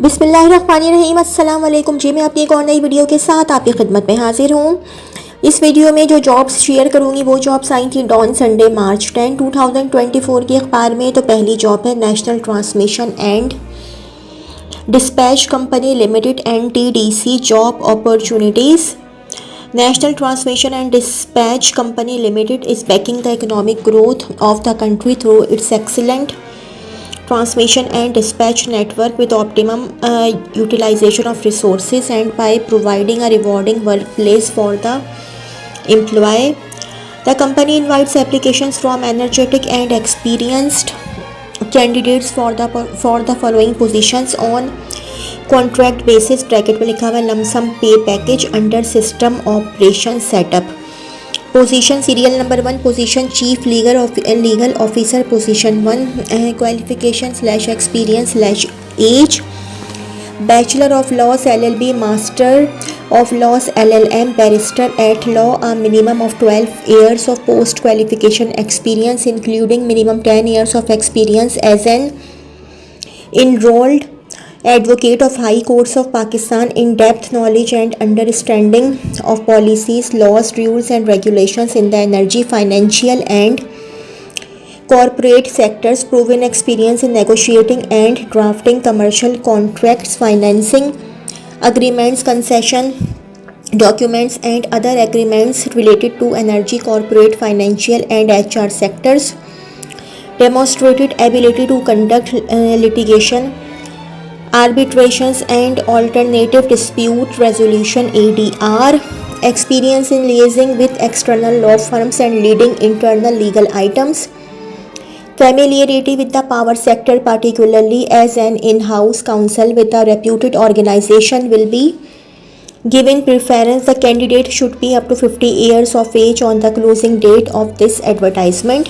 बिस्मिल्लाहिर्रहमानिर्रहीम। अस्सलाम वालेकुम जी। मैं अपनी एक और नई वीडियो के साथ आपकी खिदमत में हाजिर हूँ। इस वीडियो में जो जॉब्स शेयर करूँगी वो जॉब्स आई थी डॉन संडे मार्च 10, 2024 के अखबार में। तो पहली जॉब है national transmission and dispatch company limited NTDC job opportunities. National Transmission and Dispatch Company Limited is backing the economic growth of the country through its excellent transmission and dispatch network with optimum utilization of resources and by providing a rewarding workplace for the employee. The company invites applications from energetic and experienced candidates for the following positions on contract basis. Bracket में लिखा हुआ है lump sum pay package under system operation setup. Position serial number 1 position chief legal officer position 1। Qualification / experience / age bachelor of laws LLB, master of laws LLM, barrister at law. A minimum of 12 years of post qualification experience including minimum 10 years of experience as an enrolled advocate of High Courts of Pakistan, in-depth knowledge and understanding of policies, laws, rules and regulations in the energy, financial and corporate sectors, proven experience in negotiating and drafting commercial contracts, financing agreements, concession documents and other agreements related to energy, corporate, financial and HR sectors, demonstrated ability to conduct litigation, arbitrations and alternative dispute resolution ADR, experience in liaising with external law firms and leading internal legal items, familiarity with the power sector particularly as an in-house counsel with a reputed organization will be given preference. The candidate should be up to 50 years of age on the closing date of this advertisement.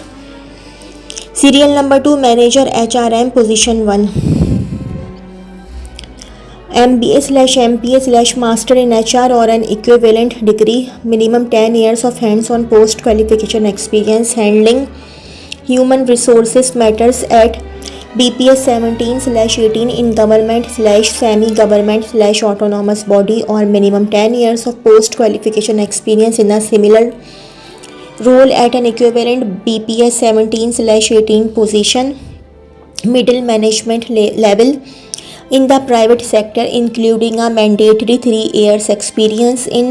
Serial number 2 manager HRM position 1। MBA/MPA/Master in HR or an equivalent degree, minimum 10 years of hands-on post-qualification experience handling human resources matters at BPS 17/18 in government/semi-government/autonomous body or minimum 10 years of post-qualification experience in a similar role at an equivalent BPS 17/18 position, middle management level in the private sector including a mandatory 3 years experience in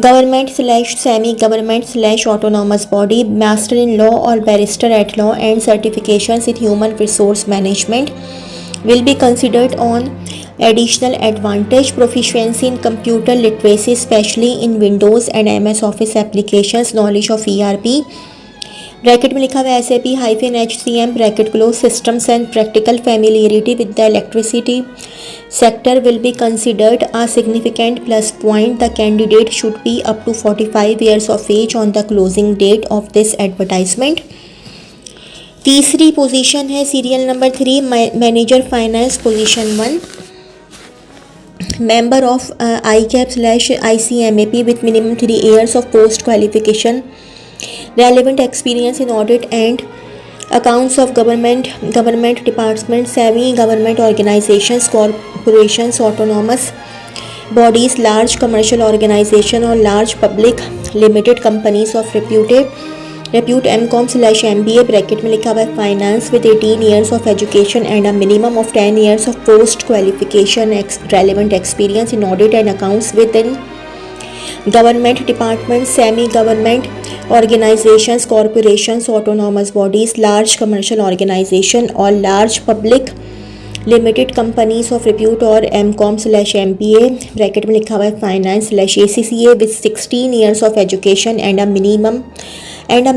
government/semi-government/autonomous body, master in law or barrister at law and certifications in human resource management will be considered on additional advantage. Proficiency in computer literacy especially in Windows and MS Office applications, knowledge of ERP bracket में लिखा हुआ है SAP-HCM bracket close systems and practical familiarity with the electricity sector will be considered a significant plus point. The candidate should be up to 45 years of age on the closing date of this advertisement. तीसरी position है serial number 3 manager finance position 1। member of ICAP/ICMAP with minimum 3 years of post qualification, relevant experience in audit and accounts of government departments, semi-government organizations, corporations, autonomous bodies, large commercial organization or large public limited companies of repute MCOM/MBA bracket में लिखा हुआ है finance with 18 years of education and a minimum of 10 years of post qualification relevant experience in audit and accounts within government departments, semi-government organizations, corporations, autonomous bodies, large commercial organization or large public limited companies of repute or MCOM/MBA bracket में लिखा हुआ है finance/ACCA with 16 years of education and a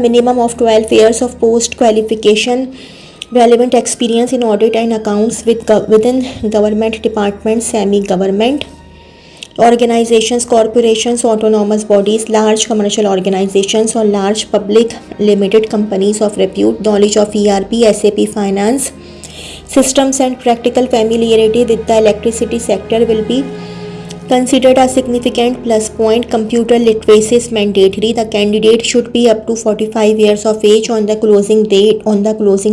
minimum of 12 years of post qualification relevant experience in audit and accounts within government departments, semi-government organizations, corporations, autonomous bodies, large commercial organizations or large public limited companies of repute, knowledge of ERP, SAP finance systems and practical familiarity with the electricity sector will be considered a significant plus point. Computer literacy is mandatory. The candidate should be up to 45 years of age on the closing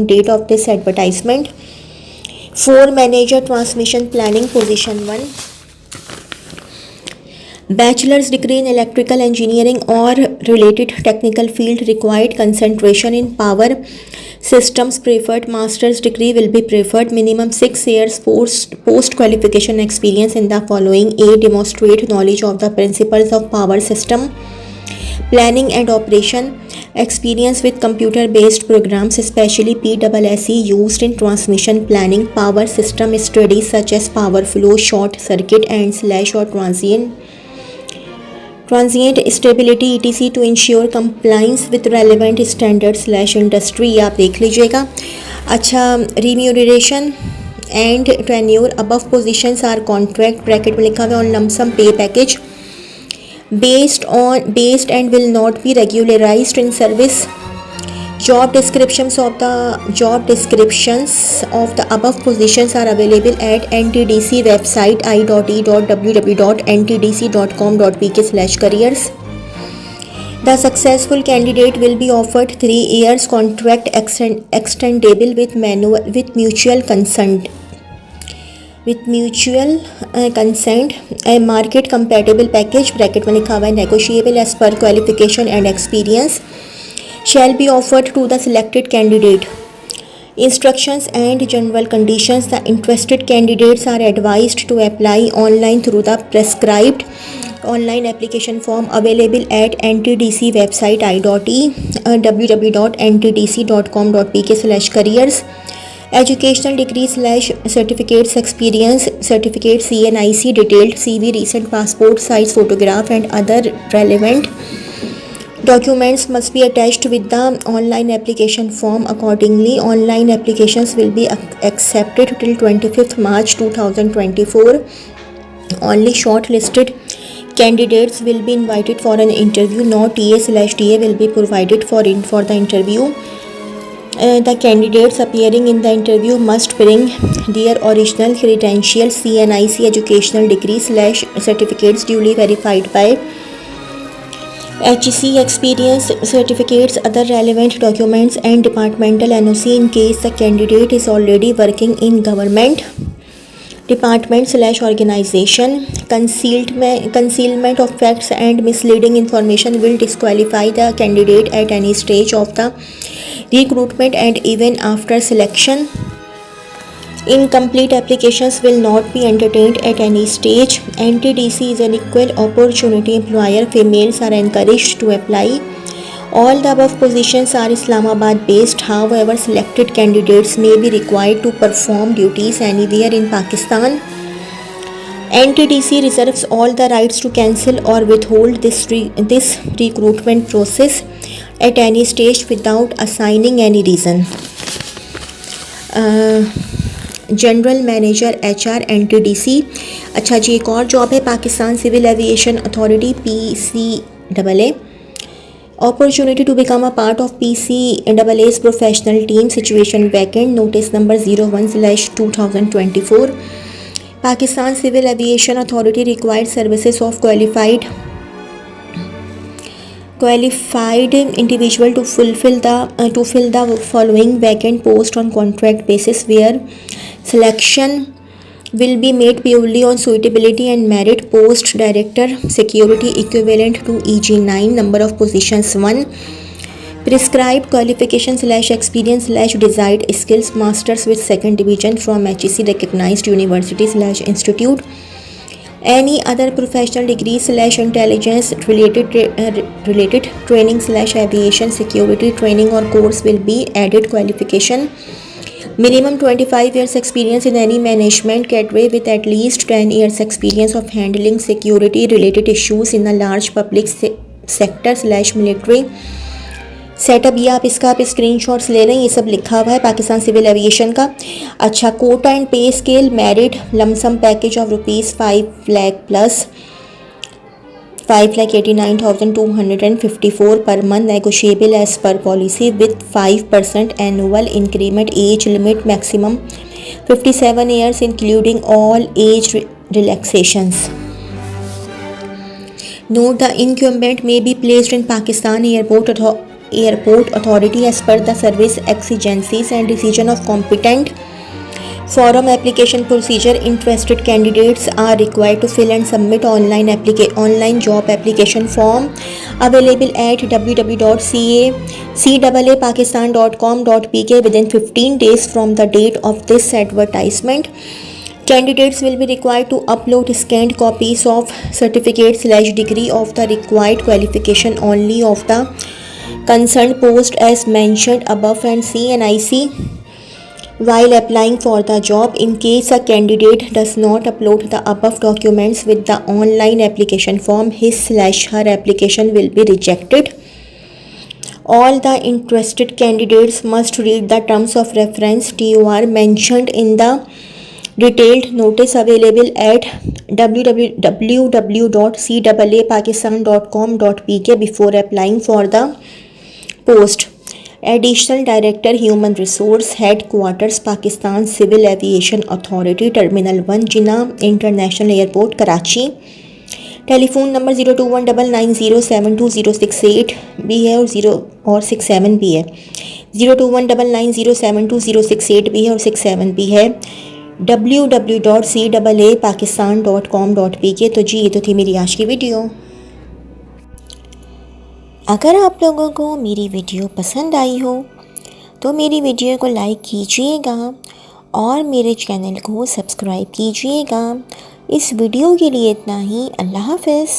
date of this advertisement. 4 Manager Transmission Planning Position 1. Bachelor's degree in electrical engineering or related technical field required. Concentration in power systems preferred. Master's degree will be preferred. Minimum 6 years post qualification experience in the following. A. Demonstrate knowledge of the principles of power system planning and operation. Experience with computer based programs, especially PSSE, used in transmission planning. Power system studies such as power flow, short circuit and slash or transient stability etc to ensure compliance with relevant standards / industry. ये आप देख लीजिएगा. अच्छा, remuneration and tenure. Above positions are contract bracket में लिखा हुआ on lump sum pay package based and will not be regularized in service. Job descriptions of the above positions are available at NTDC website i.e.www.ntdc.com.pk/careers. The successful candidate will be offered 3 years contract extendable with mutual consent. A market compatible package bracket में लिखा हुआ है negotiable as per qualification and experience shall be offered to the selected candidate. Instructions and general conditions. The interested candidates are advised to apply online through the prescribed online application form available at NTDC website www.ntdc.com.pk/careers. Educational degree / certificates, experience certificate, CNIC, detailed CV, recent passport size photograph and other relevant documents must be attached with the online application form. Accordingly, online applications will be accepted till 25th March 2024. Only shortlisted candidates will be invited for an interview. No TA/TA will be provided for the interview. The candidates appearing in the interview must bring their original credentials, CNIC, educational degree / certificates duly verified by HEC, experience certificates, other relevant documents and departmental NOC in case the candidate is already working in government department / organization. Concealment of facts and misleading information will disqualify the candidate at any stage of the recruitment and even after selection. Incomplete applications will not be entertained at any stage. NTDC is an equal opportunity employer. Females are encouraged to apply. All the above positions are Islamabad based. However, selected candidates may be required to perform duties anywhere in Pakistan. NTDC reserves all the rights to cancel or withhold this recruitment process at any stage without assigning any reason. General manager HR NTDC. अच्छा जी, एक और job है Pakistan Civil Aviation Authority PCAA. Opportunity to become a part of PCAA's professional team. Situation vacant. Notice number 01/2024. Pakistan Civil Aviation Authority required services of qualified individual to fill the following vacant post on contract basis, where selection will be made purely on suitability and merit. Post Director Security equivalent to EG9. Number of positions 1. Prescribed qualification / experience / desired skills. Masters with second division from HEC recognized university / institute. Any other professional degree / intelligence related training / aviation security training or course will be added qualification. Minimum 25 years experience in any management cadre with at least 10 years experience of handling security related issues in a large public sector / military setup. ये आप screenshots ले रहे हैं, ये सब लिखा हुआ है पाकिस्तान सिविल एविएशन का. अच्छा, quota and pay scale merit lump sum package of ₹5 lakh plus 5,89,254 per month, negotiable as per policy with 5% annual increment. Age limit maximum 57 years including all age relaxations. Note, the incumbent may be placed in Pakistan Airport Authority as per the service exigencies and decision of competent Forum application procedure. Interested candidates are required to fill and submit online job application form available at www.caapakistan.com.pk within 15 days from the date of this advertisement. Candidates will be required to upload scanned copies of certificate/degree of the required qualification only of the concerned post as mentioned above and CNIC while applying for the job. In case a candidate does not upload the above documents with the online application form, his/her application will be rejected. All the interested candidates must read the terms of reference TOR mentioned in the detailed notice available at www.caapakistan.com.pk before applying for the post. Additional Director Human Resource, Headquarters, Pakistan Civil Aviation Authority, Terminal 1, Jinnah International Airport, Karachi. Telephone number 0219907268 भी है और 67 भी है। 0219907268 भी है और 67 भी है। www.caapakistan.com.pk। तो जी ये तो थी मेरी आज की वीडियो। अगर आप लोगों को मेरी वीडियो पसंद आई हो तो मेरी वीडियो को लाइक कीजिएगा और मेरे चैनल को सब्सक्राइब कीजिएगा। इस वीडियो के लिए इतना ही। अल्लाह हाफ़िज़।